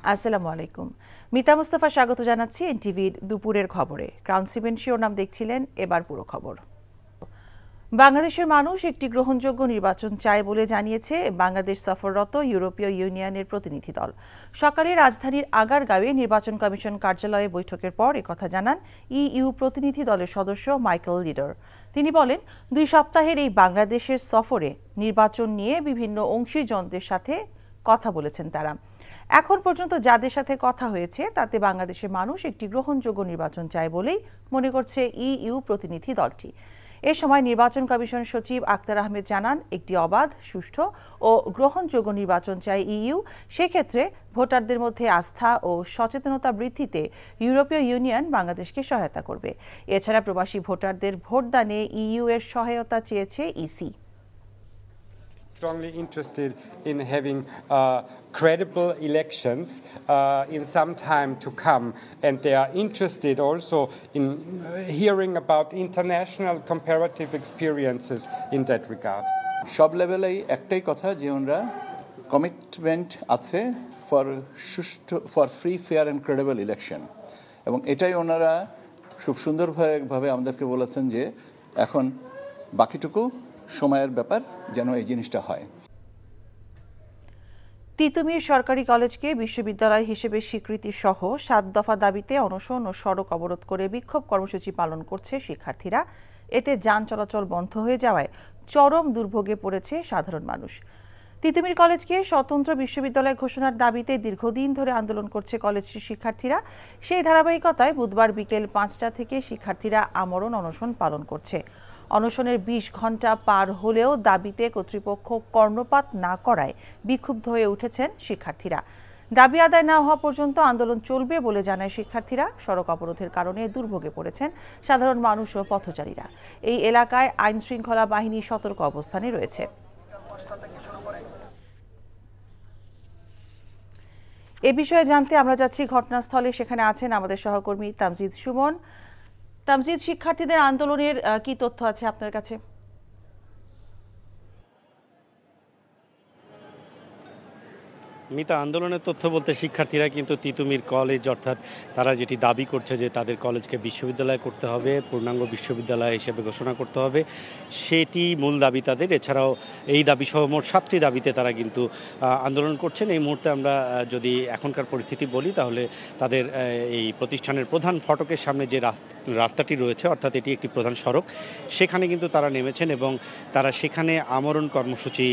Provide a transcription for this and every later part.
আসসালামু আলাইকুম। মিতা মুস্তাফা স্বাগত জানাচ্ছি এনটিভির দুপুরের খবরে। ক্রাউন সিমেন্ট শিরোনাম দেখছিলেন, এবার পুরো খবর। বাংলাদেশের মানুষ একটি গ্রহণযোগ্য নির্বাচন চায় বলে জানিয়েছে বাংলাদেশ সফররত ইউরোপীয় ইউনিয়নের প্রতিনিধি দল। সকালে রাজধানীর আগারগাঁওয়ে নির্বাচন কমিশন কার্যালয়ে বৈঠকের পর একথা জানান ইইউ প্রতিনিধি দলের সদস্য মাইকেল লিডার। তিনি বলেন, 2 সপ্তাহের এই বাংলাদেশের সফরে নির্বাচন নিয়ে বিভিন্ন অংশীজনদের সাথে কথা বলেছেন তারা। এখন পর্যন্ত যাদের সাথে কথা হয়েছে তাতে বাংলাদেশের মানুষ একটি গ্রহণযোগ্য নির্বাচন চায় বলেই মনে করছে ইইউ প্রতিনিধি দলটি। এ সময় নির্বাচন কমিশন সচিব আক্তার আহমেদ জানান, একটি অবাধ, সুষ্ঠু ও গ্রহণযোগ্য নির্বাচন চায় ইইউ। সেক্ষেত্রে ভোটারদের মধ্যে আস্থা ও সচেতনতা বৃদ্ধিতে ইউরোপীয় ইউনিয়ন বাংলাদেশকে সহায়তা করবে। এছাড়া প্রবাসী ভোটারদের ভোটদানে ইইউ এর সহায়তা চেয়েছে EC. Strongly interested in having credible elections in some time to come, and they are interested also in hearing about international comparative experiences in that regard. সব লেভেলেই একটাই কথা যে ওনারা কমিটমেন্ট আছে for free fair and credible election, এবং এটাই ওনারা খুব সুন্দরভাবে আমাদেরকে বলেছেন যে এখন বাকিটুকু সময়ের ব্যাপার, যেন এই জিনিসটা হয়। তিতুমীর সরকারি কলেজকে বিশ্ববিদ্যালয় হিসেবে স্বীকৃতি সহ 7 দফা দাবিতে অনশন ও সড়ক অবরোধ করে বিক্ষোভ কর্মসূচি পালন করছে শিক্ষার্থীরা। এতে যান চলাচল বন্ধ হয়ে যাওয়ায় চরম দুর্ভোগে পড়েছে সাধারণ মানুষ। তিতুমীর কলেজকে স্বতন্ত্র বিশ্ববিদ্যালয় ঘোষণার দাবিতে দীর্ঘদিন ধরে আন্দোলন করছে কলেজটির শিক্ষার্থীরা। সেই ধারাবাহিকতায় বুধবার বিকেল 5টা থেকে শিক্ষার্থীরা আমরণ অনশন পালন করছে। অনশনের 20 ঘণ্টা পার হলেও দাবিতে কর্তৃপক্ষ কর্ণপাত না করায় বিক্ষুব্ধ হয়ে উঠেছেন শিক্ষার্থীরা। দাবি আদায় না হওয়া পর্যন্ত আন্দোলন চলবে বলে জানায় শিক্ষার্থীরা। সড়ক অবরোধের কারণে দুর্ভোগে পড়েছেন সাধারণ মানুষ ও পথচারীরা। এই এলাকায় আইন শৃঙ্খলা বাহিনী সতর্ক অবস্থানে রয়েছে। এ বিষয়ে জানতে আমরা যাচ্ছি ঘটনাস্থলে। সেখানে আছেন আমাদের সহকর্মী তামজিদ সুমন। তামজিদ, শিক্ষার্থীদের আন্দোলনের কি তথ্য আছে আপনার কাছে? মিতা, আন্দোলনের তথ্য বলতে শিক্ষার্থীরা কিন্তু তিতুমীর কলেজ, অর্থাৎ তারা যেটি দাবি করছে যে তাদের কলেজকে বিশ্ববিদ্যালয় করতে হবে, পূর্ণাঙ্গ বিশ্ববিদ্যালয় হিসেবে ঘোষণা করতে হবে, সেটি মূল দাবি তাদের। এছাড়াও এই দাবি সহ মোট 7টি দাবিতে তারা কিন্তু আন্দোলন করছেন। এই মুহূর্তে আমরা যদি এখনকার পরিস্থিতি বলি, তাহলে তাদের এই প্রতিষ্ঠানের প্রধান ফটকের সামনে যে রাস্তাটি রয়েছে, অর্থাৎ এটি একটি প্রধান সড়ক, সেখানে কিন্তু তারা নেমেছেন এবং তারা সেখানে আমরণ কর্মসূচি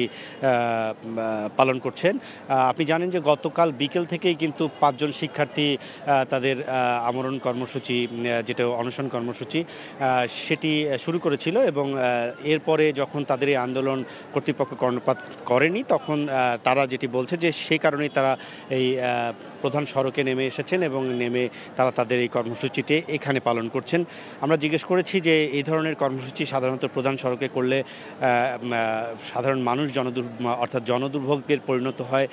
পালন করছেন। আপনি জানেন যে গতকাল বিকেল থেকেই কিন্তু 5 জন শিক্ষার্থী তাদের আমরণ কর্মসূচি, যেটা অনশন কর্মসূচি, সেটি শুরু করেছিল এবং এরপরে যখন তাদের এই আন্দোলন কর্তৃপক্ষ কর্ণপাত করেনি, তখন তারা যেটি বলছে যে সেই কারণেই তারা এই প্রধান সড়কে নেমে এসেছেন এবং নেমে তারা তাদের এই কর্মসূচিটি এখানে পালন করছেন। আমরা জিজ্ঞেস করেছি যে এই ধরনের কর্মসূচি সাধারণত প্রধান সড়কে করলে সাধারণ মানুষ অর্থাৎ জনদুর্ভোগের পরিণত হয়,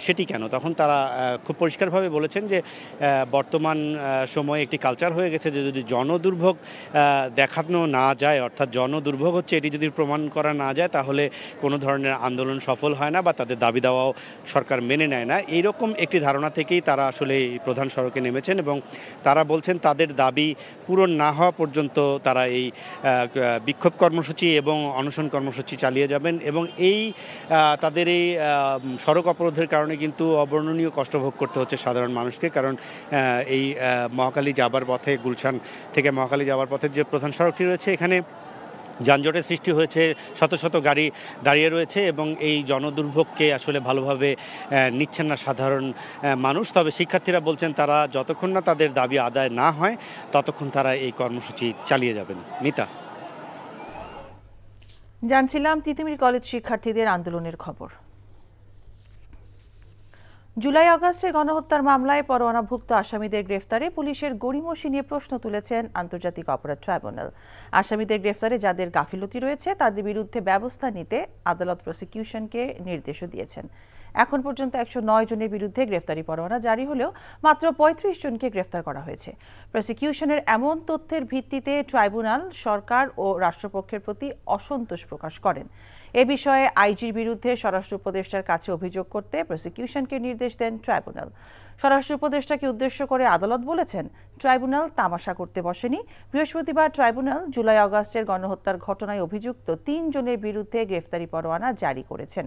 সেটি কেন? তখন তারা খুব পরিষ্কারভাবে বলেছেন যে বর্তমান সময়ে একটি কালচার হয়ে গেছে যে যদি জনদুর্ভোগ দেখানো না যায়, অর্থাৎ জনদুর্ভোগ হচ্ছে এটি যদি প্রমাণ করা না যায়, তাহলে কোনো ধরনের আন্দোলন সফল হয় না বা তাদের দাবি দাওয়াও সরকার মেনে নেয় না। এইরকম একটি ধারণা থেকেই তারা আসলে এই প্রধান সড়কে নেমেছেন এবং তারা বলছেন তাদের দাবি পূরণ না হওয়া পর্যন্ত তারা এই বিক্ষোভ কর্মসূচি এবং অনশন কর্মসূচি চালিয়ে যাবেন এবং এই তাদের এই সড়ক অবরোধের কারণে কিন্তু অবর্ণনীয় কষ্ট ভোগ করতে হচ্ছে সাধারণ মানুষকে। কারণ এই মহাখালী যাবার পথে, গুলশান থেকে মহাখালী যাবার পথে যে প্রধান সড়কটি রয়েছে, এখানে যানজটের সৃষ্টি হয়েছে, শত শত গাড়ি দাঁড়িয়ে রয়েছে এবং এই জনদুর্ভোগকে আসলে ভালোভাবে নিচ্ছেন না সাধারণ মানুষ। তবে শিক্ষার্থীরা বলছেন তারা যতক্ষণ না তাদের দাবি আদায় না হয় ততক্ষণ তারা এই কর্মসূচি চালিয়ে যাবেন। মিতা, জানছিলাম তিতুমীর কলেজ শিক্ষার্থীদের আন্দোলনের খবর। জুলাই আগস্টে গণহত্যার মামলায় পরোয়ানাভুক্ত আসামিদের গ্রেফতারে পুলিশের গড়িমসি নিয়ে প্রশ্ন তুলেছেন আন্তর্জাতিক অপরাধ ট্রাইব্যুনাল। আসামিদের গ্রেফতারে যাদের গাফিলতি রয়েছে তাদের বিরুদ্ধে ব্যবস্থা নিতে আদালত প্রসিকিউশনকে নির্দেশও দিয়েছেন। এখন পর্যন্ত 109 জনের বিরুদ্ধে গ্রেফতারি পরোয়ানা জারি হলেও মাত্র 35 জনকে গ্রেফতার করা হয়েছে। প্রসিকিউশনের এমন তথ্যের ভিত্তিতে ট্রাইব্যুনাল সরকার ও রাষ্ট্রপক্ষের প্রতি অসন্তোষ প্রকাশ করেন। এ বিষয়ে আইজির বিরুদ্ধে স্বরাষ্ট্র উপদেষ্টার কাছে অভিযোগ করতে প্রসিকিউশনকে নির্দেশ দেন ট্রাইব্যুনাল। স্বরাষ্ট্র উপদেষ্টাকে উদ্দেশ্য করে আদালত বলেছেন, ট্রাইব্যুনাল তামাশা করতে বসেনি। বৃহস্পতিবার ট্রাইব্যুনাল জুলাই আগস্টের গণহত্যার ঘটনায় অভিযুক্ত 3 জনের বিরুদ্ধে গ্রেফতারি পরোয়ানা জারি করেছেন।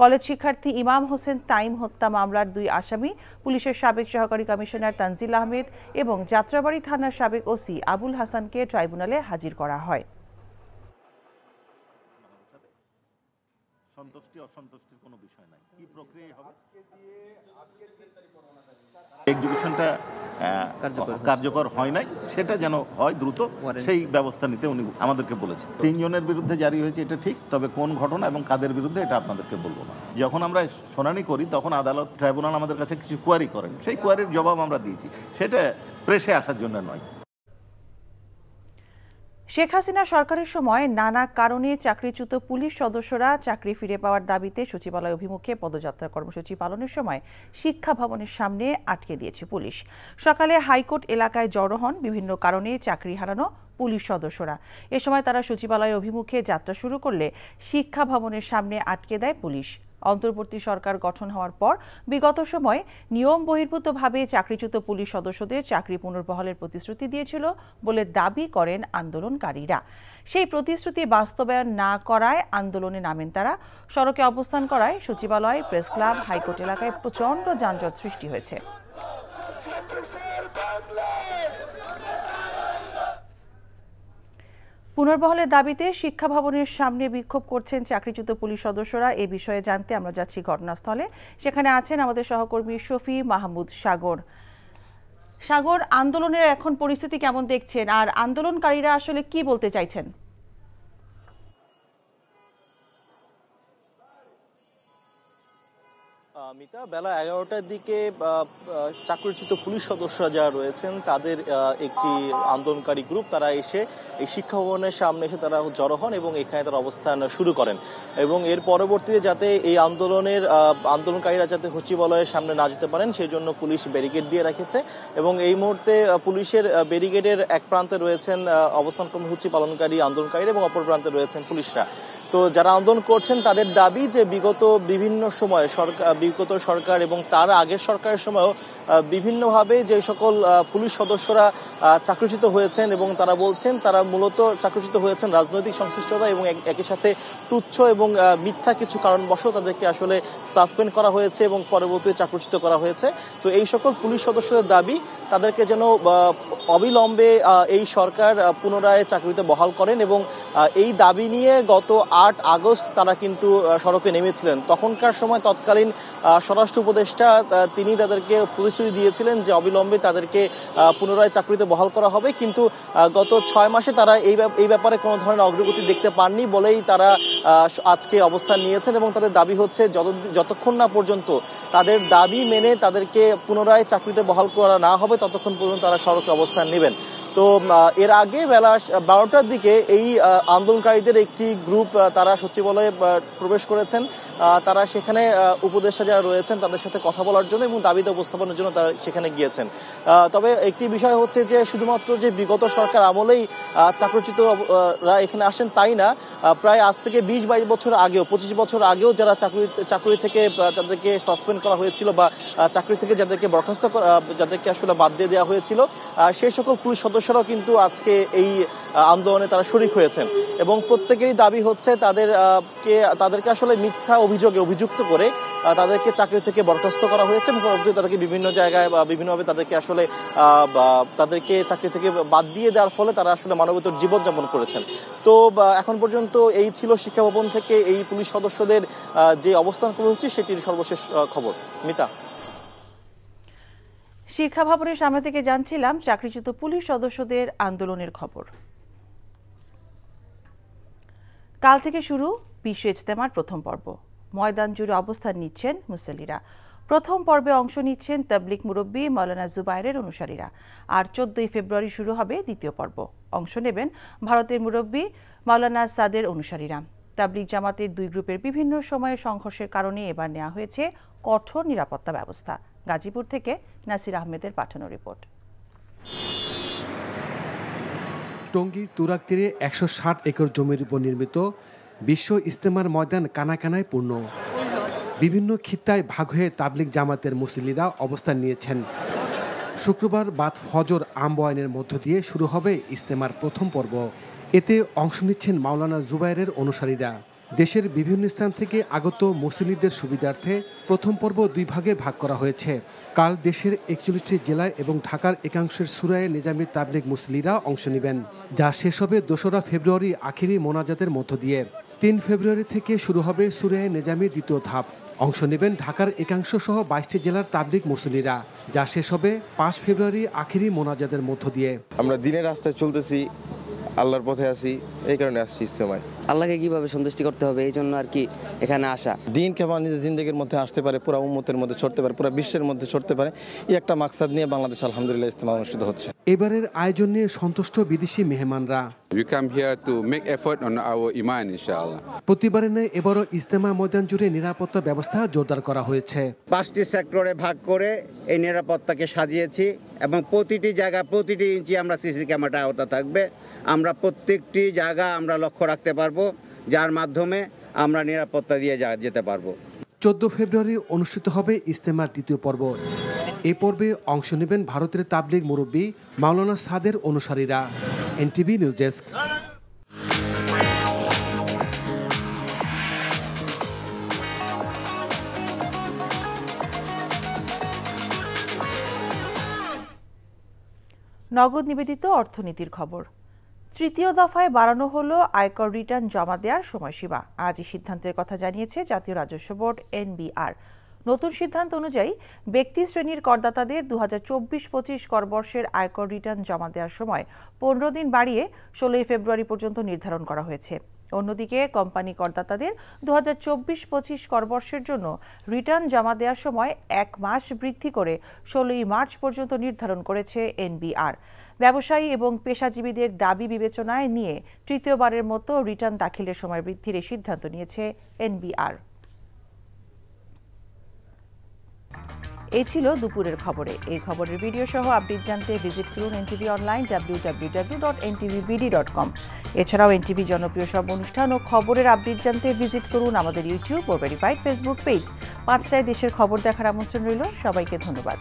কলেজ শিক্ষার্থী ইমাম হোসেন তাইম হত্যা মামলার 2 আসামি পুলিশের সাবেক সহকারী কমিশনার তানজিল আহমেদ এবং যাত্রাবাড়ি থানার সাবেক ওসি আবুল হাসানকে ট্রাইব্যুনালে হাজির করা হয়। সন্তুষ্টি অসন্তুষ্টির কোনো বিষয় নাই, কি প্রক্রিয়া হবে এক্সিকিউশনটা কার্যকর হয় নাই, সেটা যেন হয় দ্রুত, সেই ব্যবস্থা নিতে উনি আমাদেরকে বলেছেন। 3 জনের বিরুদ্ধে জারি হয়েছে এটা ঠিক, তবে কোন ঘটনা এবং কাদের বিরুদ্ধে এটা আপনাদেরকে বলবো না। যখন আমরা শুনানি করি তখন আদালত ট্রাইব্যুনাল আমাদের কাছে কিছু কোয়ারি করেন, সেই কোয়ারির জবাব আমরা দিয়েছি, সেটা প্রেসে আসার জন্য নয়। শেখ হাসিনা সরকারের সময় নানা কারণে চাকরিচ্যুত পুলিশ সদস্যরা চাকরি ফিরে পাওয়ার দাবিতে সচিবালয় অভিমুখে পদযাত্রা কর্মসূচি পালনের সময় শিক্ষা ভবনের সামনে আটকে দিয়েছে পুলিশ। সকালে হাইকোর্ট এলাকায় জড়ো হন বিভিন্ন কারণে চাকরি হারানো পুলিশ সদস্যরা। এ সময় তারা সচিবালয় অভিমুখে যাত্রা শুরু করলে শিক্ষা ভবনের সামনে আটকে দেয় পুলিশ। অন্তর্বর্তী সরকার গঠন হওয়ার পর বিগত সময়ে নিয়ম বহির্ভূতভাবে চাকরিচ্যুত পুলিশ সদস্যদের চাকরি পুনর্বহালের প্রতিশ্রুতি দিয়েছিল বলে দাবি করেন আন্দোলনকারীরা। সেই প্রতিশ্রুতি বাস্তবায়ন না করায় আন্দোলনে নামেন তারা। সড়কে অবস্থান করায় সচিবালয়, প্রেস ক্লাব, হাইকোর্ট এলাকায় প্রচণ্ড যানজট সৃষ্টি হয়েছে। পুনর্বহালের দাবিতে শিক্ষা ভবনের সামনে বিক্ষোভ করছেন চাকরিচ্যুত পুলিশ সদস্যরা। এ বিষয়ে জানতে আমরা যাচ্ছি ঘটনাস্থলে। সেখানে আছেন আমাদের সহকর্মী শফি মাহমুদ সাগর। সাগর, আন্দোলনের এখন পরিস্থিতি কেমন দেখছেন, আর আন্দোলনকারীরা আসলে কি বলতে চাইছেন? মিতা, বেলা 11টার দিকে চাকরিচ্যুত পুলিশ সদস্যরা যারা রয়েছেন তাদের একটি আন্দোলনকারী গ্রুপ তারা এসে এই শিক্ষা ভবনের সামনে এসে তারা জড়ো হন এবং এখানে তারা অবস্থান শুরু করেন। এবং এর পরবর্তীতে যাতে এই আন্দোলনকারীরা যাতে সচিবালয়ের সামনে না যেতে পারেন সেই জন্য পুলিশ ব্যারিকেড দিয়ে রেখেছে। এবং এই মুহূর্তে পুলিশের ব্যারিকেডের এক প্রান্তে রয়েছেন অবস্থান কর্মসূচি পালনকারী আন্দোলনকারীরা এবং অপর প্রান্তে রয়েছেন পুলিশরা। তো যারা আন্দোলন করছেন তাদের দাবি যে বিগত বিভিন্ন সময়ে বিগত সরকার এবং তার আগের সরকারের সময়ও বিভিন্নভাবে যে সকল পুলিশ সদস্যরা চাকরিচ্যুত হয়েছেন এবং তারা বলছেন তারা মূলত চাকরিচ্যুত হয়েছেন রাজনৈতিক সংশ্লিষ্টতা এবং একই সাথে তুচ্ছ এবং মিথ্যা কিছু কারণবশত তাদেরকে আসলে সাসপেন্ড করা হয়েছে এবং পরবর্তীতে চাকরিচ্যুত করা হয়েছে। তো এই সকল পুলিশ সদস্যদের দাবি তাদেরকে যেন অবিলম্বে এই সরকার পুনরায় চাকরিতে বহাল করেন। এবং এই দাবি নিয়ে গত 8 আগস্ট তারা কিন্তু সড়কে নেমেছিলেন। তখনকার সময় তৎকালীন স্বরাষ্ট্র উপদেষ্টা তিনি তাদেরকে প্রতিশ্রুতি দিয়েছিলেন যে অবিলম্বে তাদেরকে পুনরায় চাকরিতে বহাল করা হবে, কিন্তু গত 6 মাসে তারা এই ব্যাপারে কোনো ধরনের অগ্রগতি দেখতে পাননি বলেই তারা আজকে অবস্থান নিয়েছেন। এবং তাদের দাবি হচ্ছে যতক্ষণ না পর্যন্ত তাদের দাবি মেনে তাদেরকে পুনরায় চাকরিতে বহাল করা না হবে ততক্ষণ পর্যন্ত তারা সড়কে অবস্থান নেবেন। তো এর আগে বেলা 12টার দিকে এই আন্দোলনকারীদের একটি গ্রুপ তারা সচিবালয়ে প্রবেশ করেছেন। তারা সেখানে উপদেষ্টা যারা রয়েছেন তাদের সাথে কথা বলার জন্য এবং দাবিতে উপস্থাপনের জন্য তারা সেখানে গিয়েছেন। তবে একটি বিষয় হচ্ছে যে শুধুমাত্র যে বিগত সরকার আমলেই চাকরিচ্যুতরা এখানে আসেন তাই না, প্রায় আজ থেকে 20-22 বছর আগেও 25 বছর আগেও যারা চাকরি থেকে তাদেরকে সাসপেন্ড করা হয়েছিল বা চাকরি থেকে যাদেরকে বরখাস্ত যাদেরকে আসলে বাদ দিয়ে দেওয়া হয়েছিল সেই সকল পুলিশ সদস্যরাও কিন্তু আজকে এই আন্দোলনে তারা শরিক হয়েছেন। এবং প্রত্যেকেরই দাবি হচ্ছে তাদেরকে আসলে মিথ্যা অভিযোগে অভিযুক্ত করে তাদেরকে চাকরি থেকে বরখাস্ত করা হয়েছে এবং পরবর্তীতে তাদেরকে বিভিন্ন জায়গায় বা বিভিন্নভাবে তাদেরকে আসলে তাদেরকে চাকরি থেকে বাদ দিয়ে দেওয়ার ফলে তারা আসলে মানবেতর জীবনযাপন করেছেন। তো এখন পর্যন্ত এই ছিল শিক্ষা ভবন থেকে এই পুলিশ সদস্যদের যে অবস্থান কর্মসূচি সেটির সর্বশেষ খবর। মিতা, শিক্ষা ভবনের সামনে থেকে জানছিলাম চাকরিচ্যুত পুলিশ সদস্যদের আন্দোলনের খবর। কাল থেকে শুরু বিশ্ব ইজতেমার প্রথম পর্ব। ময়দান জুড়ে অবস্থান নিচ্ছেন মুসল্লিরা। প্রথম পর্বে অংশ নিচ্ছেন তাবলিগ মুরব্বী মাওলানা জুবায়েরের অনুসারীরা। আর 14 ফেব্রুয়ারি শুরু হবে দ্বিতীয় পর্ব। অংশ নেবেন ভারতের মুরব্বী মাওলানা সাদের অনুসারীরা। তাবলিগ জামাতের দুই গ্রুপের বিভিন্ন সময়ে সংঘর্ষের কারণে এবার নেওয়া হয়েছে কঠোর নিরাপত্তা ব্যবস্থা। গাজীপুর থেকে নাসির আহমেদের পাঠানো রিপোর্ট। টঙ্গীর তুরাগ তীরে ১৬০ একর জমির উপর নির্মিত বিশ্ব ইজতেমার ময়দান কানায় পূর্ণ। বিভিন্ন খিত্তায় ভাগ হয়ে তাবলিগ জামাতের মুসল্লিরা অবস্থান নিয়েছেন। শুক্রবার বাদ ফজর আমবয়ানের মধ্য দিয়ে শুরু হবে ইজতেমার প্রথম পর্ব। এতে অংশ নিচ্ছেন মাওলানা জুবায়েরের অনুসারীরা। দেশের বিভিন্ন স্থান থেকে আগত মুসল্লিদের সুবিধার্থে প্রথম পর্ব দুই ভাগে ভাগ করা হয়েছে। কাল দেশের ৪১টি জেলায় এবং ঢাকার একাংশের সুরায়ে নিজামীর তাবলিগ মুসল্লিরা অংশ নেবেন, যা শেষ হবে ২রা ফেব্রুয়ারি আখিরি মোনাজাতের মধ্য দিয়ে। ৩ ফেব্রুয়ারি থেকে শুরু হবে সুরায়ে নিজামীর দ্বিতীয় ধাপ। অংশ নেবেন ঢাকার একাংশ সহ ২২টি জেলার তাবলিগ মুসল্লিরা, যা শেষ হবে ৫ ফেব্রুয়ারি আখিরি মোনাজাতের মধ্য দিয়ে। আমরা দিনের রাস্তায় চলতেছি, আল্লাহর পথে আছি, এই কারণে আসছি ইজতেমায়। আল্লাহকে কিভাবে সন্তুষ্টি করতে হবে এই জন্য আর কি এখানে আসা। দিন কেমন নিজের জিন্দগির মধ্যে আসতে পারে, পুরো উম্মতের মধ্যে ছড়তে পারে, পুরো বিশ্বের মধ্যে ছড়তে পারে, এই একটা মাকসাদ নিয়ে বাংলাদেশ আলহামদুলিল্লাহ ইজতেমা অনুষ্ঠিত হচ্ছে। এবারের আয়োজন নিয়ে সন্তুষ্ট বিদেশি মেহমানরা। We come here to make effort on our iman, inshallah. প্রতিবারের ন্যায় এবারও ইজতেমা ময়দান জুড়ে নিরাপত্তা ব্যবস্থা জোরদার করা হয়েছে। 5টি সেক্টরে ভাগ করে এই নিরাপত্তাকে সাজিয়েছি এবং প্রতিটি জায়গা প্রতিটি ইঞ্চি আমরা সিসি ক্যামেরা আওতা থাকবে। আমরা প্রত্যেকটি জায়গা আমরা লক্ষ্য রাখতে পারবো, যার মাধ্যমে আমরা নিরাপত্তা দিয়ে যেতে পারবো। 14 ফেব্রুয়ারি অনুষ্ঠিত হবে ইজতেমার দ্বিতীয় পর্ব। এই পর্বে অংশ নেবেন ভারতের তাবলিগ মুরব্বী মাওলানা সাদের অনুসারীরা। NTV news desk. নগদ নিবেদিত অর্থনীতির খবর। তৃতীয় দফায় বাড়ানো হলো আয়কর রিটার্ন জমা দেওয়ার সময়সীমা। আজই সিদ্ধান্তের কথা জানিয়েছে জাতীয় রাজস্ব বোর্ড এনবিআর। নতুন সিদ্ধান্ত অনুযায়ী ব্যক্তি শ্রেণীর করদাতাদের 2024-25 করবর্ষের আয়কর রিটার্ন জমা দেওয়ার সময় 15 দিন বাড়িয়ে 16 ফেব্রুয়ারি পর্যন্ত নির্ধারণ করা হয়েছে। অন্যদিকে কোম্পানি করদাতাদের 2024-25 করবর্ষের জন্য রিটার্ন জমা দেওয়ার সময় 1 মাস বৃদ্ধি করে 16 মার্চ পর্যন্ত নির্ধারণ করেছে এনবিআর। ব্যবসায়ী এবং পেশাজীবীদের দাবি বিবেচনায় নিয়ে তৃতীয়বারের মতো রিটার্ন দাখিলের সময় বৃদ্ধির এই সিদ্ধান্ত নিয়েছে এনবিআর। এই ছিল দুপুরের খবরে। এই খবরের ভিডিও সহ আপডেট জানতে ভিজিট করুন এনটিভি অনলাইন www.ntvbd.com। এছাড়াও এনটিভি জনপ্রিয় সব অনুষ্ঠান ও খবরের আপডেট জানতে ভিজিট করুন আমাদের ইউটিউব ও ভেরিফাইড ফেসবুক পেজ। 5টায় দেশের খবর দেখার আমন্ত্রণ রইল। সবাইকে ধন্যবাদ।